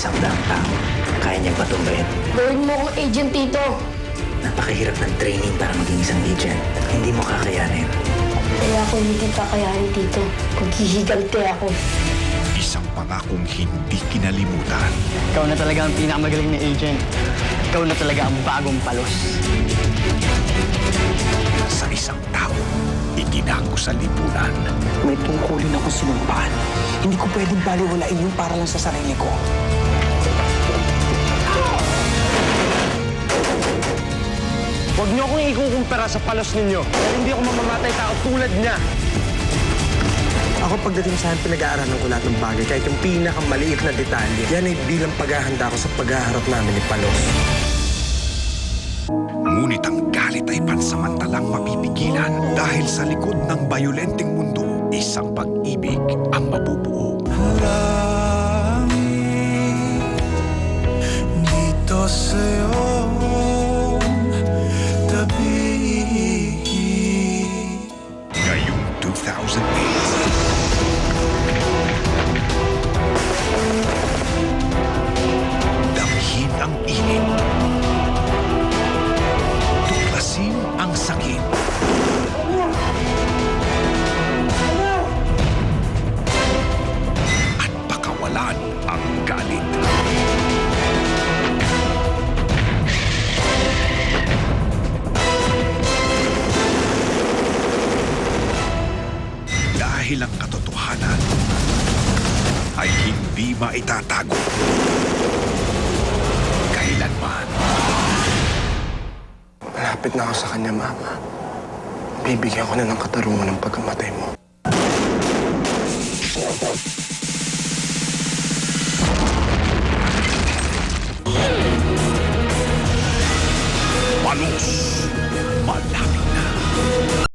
isang daang tao, kaya niyang patumbayin. Gawin mo akong agent dito. Napakahirap ng training para maging isang agent. Hindi mo kakayanin. Kaya ako hindi kakayanin dito. Paghihigalte ako. Isang pangakong hindi kinalimutan. Ikaw na talaga ang pinakamagaling na agent. Ikaw na talaga ang bagong palos. Sa isang tao, itinago sa lipunan. May tungkulin ako sinumpahan. Hindi ko pwedeng baliwalain yung para lang sa sarili ko. Huwag niyo akong ikukumpara sa palos ninyo. Dahil hindi ako mamamatay tao tulad niya. Ako pagdating sa akin, pinag-aaralan ko lahat ng bagay, kahit yung pinakamaliit na detalye. Yan ay bilang paghahanda ko sa paghaharap namin ni Palos. Ngunit ang galit ay pansamantalang mapipigilan dahil sa likod ng bayolenteng mundo, isang pag-ibig ang mabubuo. Dito sa'yo tabi. Ngayong 2008, damhin ang init. Tuklasin ang sakit. At pakawalan ang galit. Dahil ang katotohanan ay hindi maitatago. Kailanman. Malapit na ako sa kanya, Mama. Bibigyan ko na ng katarungan ng pagkamatay mo. Palos. Malapit na.